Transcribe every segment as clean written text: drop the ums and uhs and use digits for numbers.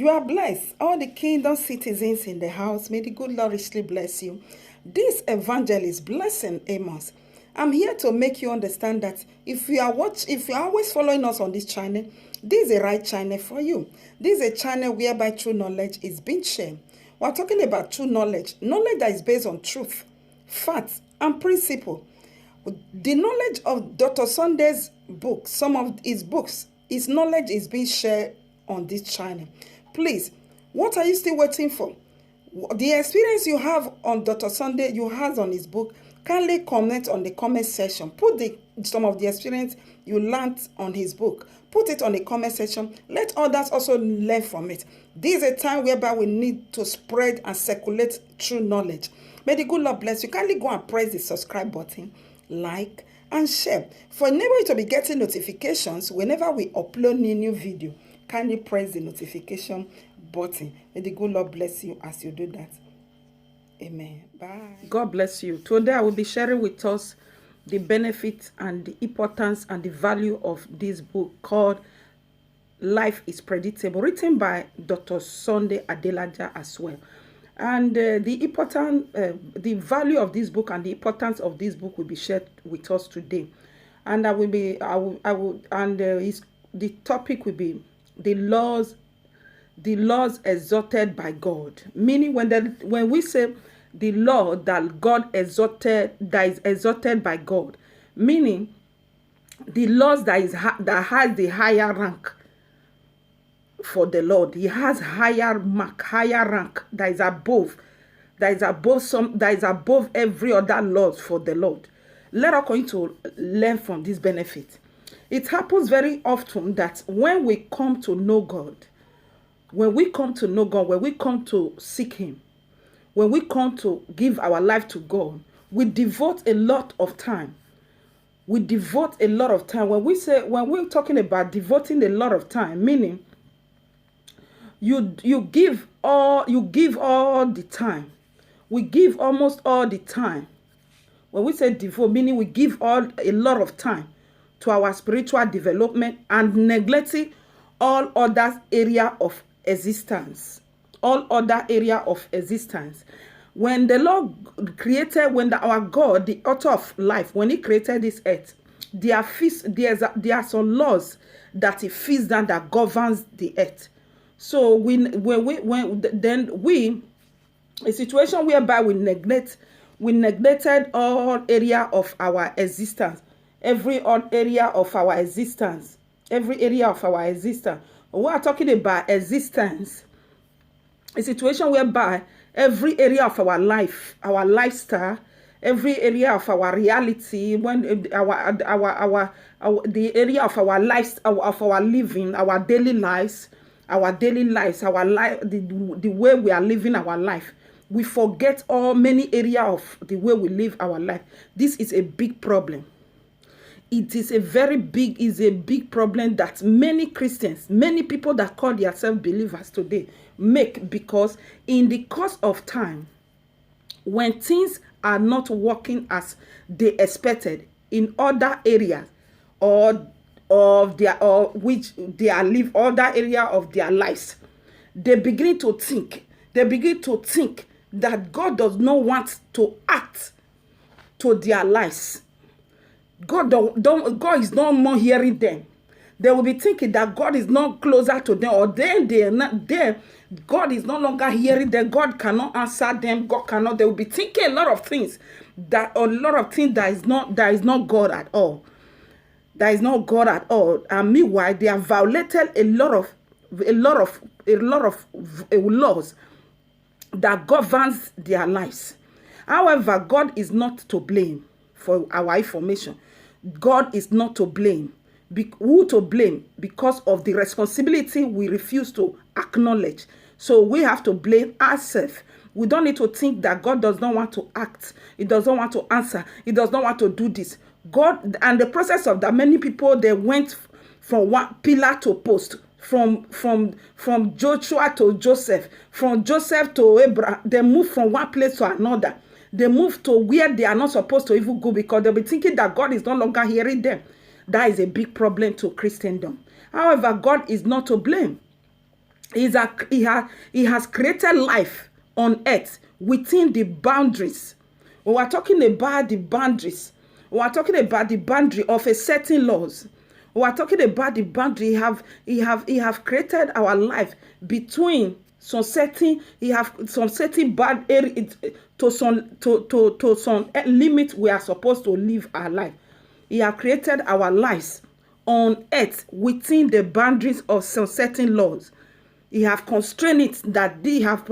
You are blessed. All the kingdom citizens in the house, may the good Lord richly bless you. This evangelist, Blessing Amos. I'm here to make you understand that if you are always following us on this channel, this is a right channel for you. This is a channel whereby true knowledge is being shared. We're talking about true knowledge that is based on truth, facts, and principle. The knowledge of Dr. Sunday's book, some of his books, his knowledge is being shared on this channel. Please, what are you still waiting for? The experience you have on Dr. Sunday, you have on his book, kindly comment on the comment section. Put some of the experience you learned on his book. Put it on the comment section. Let others also learn from it. This is a time whereby we need to spread and circulate true knowledge. May the good Lord bless you. Kindly go and press the subscribe button, like, and share. For enable you to be getting notifications whenever we upload new video. Kindly press the notification button. May the good Lord bless you as you do that. Amen. Bye. God bless you. Today I will be sharing with us the benefits and the importance and the value of this book called Life is Predictable, written by Dr. Sunday Adelaja as well. And the value of this book and the importance of this book will be shared with us today. And the topic will be the laws exalted by God. Meaning when we say the law that God exalted, that is exalted by God, meaning the laws that has the higher rank for the Lord. He has higher mark, higher rank that is above every other law for the Lord. Let us going to learn from this benefit. It happens very often that when we come to know God, when we come to seek Him, when we come to give our life to God, we devote a lot of time. When we're talking about devoting a lot of time, meaning you give all the time. We give almost all the time. When we say devote, meaning we give a lot of time to our spiritual development and neglecting all other area of existence. When the Lord created, our God, the author of life, when He created this earth, there are some laws that He fixed down that governs the earth. So a situation whereby we neglected all area of our existence, every area of our existence. We are talking about existence. A situation whereby every area of our life, our lifestyle, every area of our reality, when the area of our lives, of our living, our daily lives, the way we are living our life, we forget many areas of the way we live our life. This is a big problem. It is a big problem that many Christians, many people that call themselves believers today make, because in the course of time, when things are not working as they expected in other areas other area of their lives, they begin to think that God does not want to act to their lives. God is no more hearing them. They will be thinking that God is not closer to them, or then they are not there. God is no longer hearing them. God cannot answer them. They will be thinking a lot of things that is not God at all. That is not God at all. And meanwhile, they have violated a lot of laws that governs their lives. However, God is not to blame for our information. God is not to blame. Who to blame? Because of the responsibility we refuse to acknowledge. So we have to blame ourselves. We don't need to think that God does not want to act. He doesn't want to answer. He does not want to do this. God, and the process of that, many people, they went from one pillar to post, from Joshua to Joseph, from Joseph to Abraham. They moved from one place to another. They move to where they are not supposed to even go, because they'll be thinking that God is no longer hearing them. That is a big problem to Christendom. However, God is not to blame. He has created life on earth within the boundaries. We are talking about the boundaries. We are talking about the boundary of a certain laws. We are talking about the boundary. He have created our life between some certain. He have some certain bad area to some limit we are supposed to live our life. He have created our lives on earth within the boundaries of some certain laws. He have constrained it that he have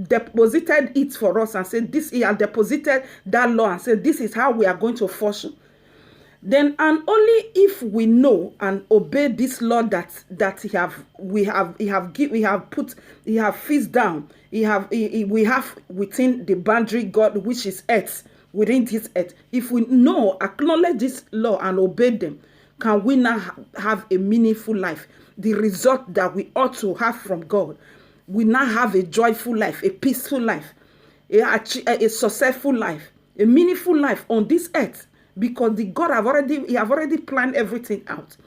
deposited it for us and said this. He has deposited that law and said this is how we are going to function. Then and only if we know and obey this law that we have fixed down, we have within the boundary God which is earth, within this earth. If we know, acknowledge this law and obey them, can we now have a meaningful life? The result that we ought to have from God. We now have a joyful life, a peaceful life, a successful life, a meaningful life on this earth, because the God have already planned everything out.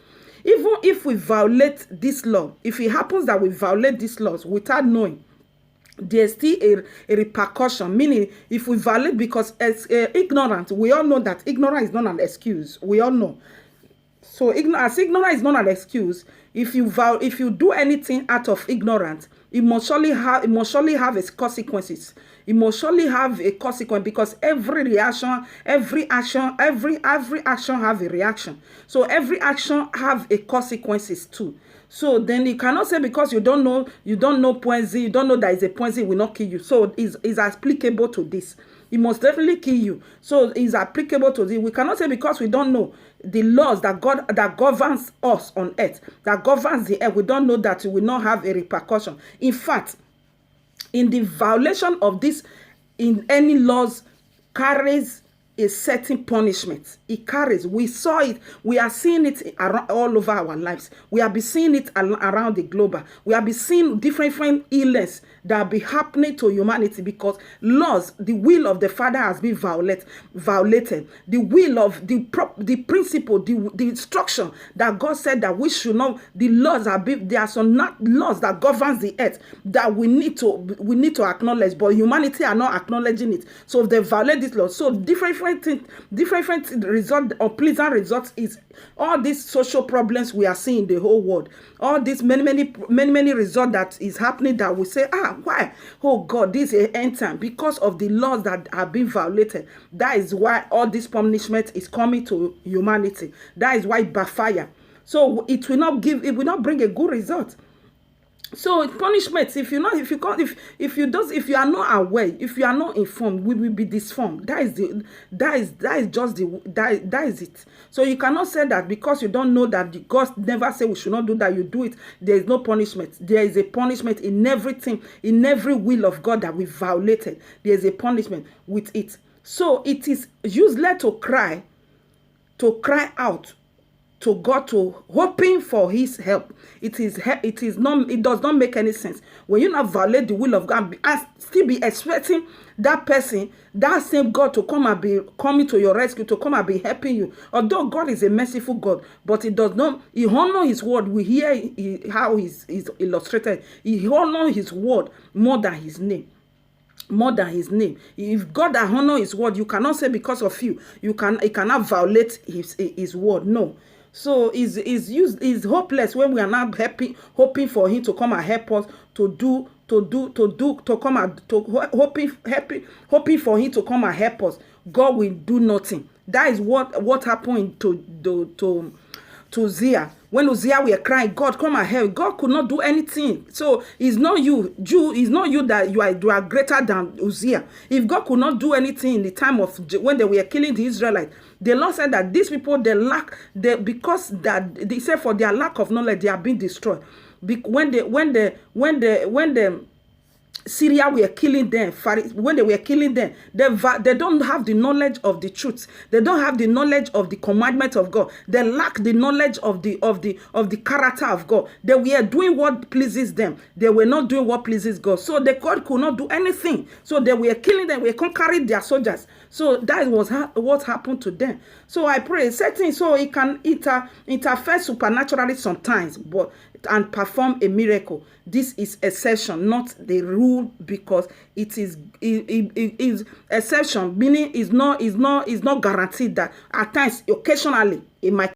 Even if we violate this law, if it happens that we violate these laws without knowing, there's still a repercussion. Meaning, if we violate because as ignorant, we all know that ignorance is not an excuse. We all know. So as ignorance is not an excuse, if you do anything out of ignorance, it must surely have its consequences. It must surely have a consequence, because every reaction, every action have a reaction. So every action have a consequences too. So then you cannot say because you don't know poison, you don't know that is a poison will not kill you. So is applicable to this. It must definitely kill you. So it's applicable to this. We cannot say because we don't know the laws that governs us on earth, that governs the earth, we don't know that we will not have a repercussion. In fact, in the violation of this, in any laws carries a certain punishment. It carries. We saw it. We are seeing it around, all over our lives. We have been seeing it around the globe. We have been seeing different illness that be happening to humanity because laws, the will of the Father has been violated. The will of the principle, the instruction that God said that we should know. The laws there are some laws that governs the earth that we need to acknowledge, but humanity are not acknowledging it. So if they violate this law, so different result or pleasant results is all these social problems we are seeing in the whole world. All these many results that is happening that we say, why? Oh God, this is end time because of the laws that have been violated. That is why all this punishment is coming to humanity. That is why it backfire. So it will not bring a good result. So punishments, if you are not aware, if you are not informed, we will be disformed. That is it. So you cannot say that because you don't know that God never said we should not do that, you do it. There is no punishment. There is a punishment in everything, in every will of God that we violated. There is a punishment with it. So it is useless to cry out to God, to hoping for his help. It does not make any sense. When you not violate the will of God and still be expecting that person, that same God to come and be coming to your rescue, to come and be helping you. Although God is a merciful God, but he honor his word. We hear how he's illustrated. He honor his word more than his name. More than his name. If God honor his word, you cannot say because of he cannot violate his word. No. So it's hopeless when we are not hoping for him to come and help us hoping for him to come and help us. God will do nothing. That is what happened to Uzziah. When Uzziah were crying, God come and help. God could not do anything. So it's not you, it's not you that you are greater than Uzziah. If God could not do anything in the time of when they were killing the Israelites, the Lord said that these people because they said for their lack of knowledge they are being destroyed. When Syria were killing them. When they were killing them, they don't have the knowledge of the truth. They don't have the knowledge of the commandment of God. They lack the knowledge of the character of God. They were doing what pleases them. They were not doing what pleases God. So the God could not do anything. So they were killing them. They conquering their soldiers. So that was what happened to them. So I pray, Satan, so it can interfere supernaturally sometimes, and perform a miracle. This is exception, not the rule, because it is exception, meaning is not guaranteed that at times, occasionally, it might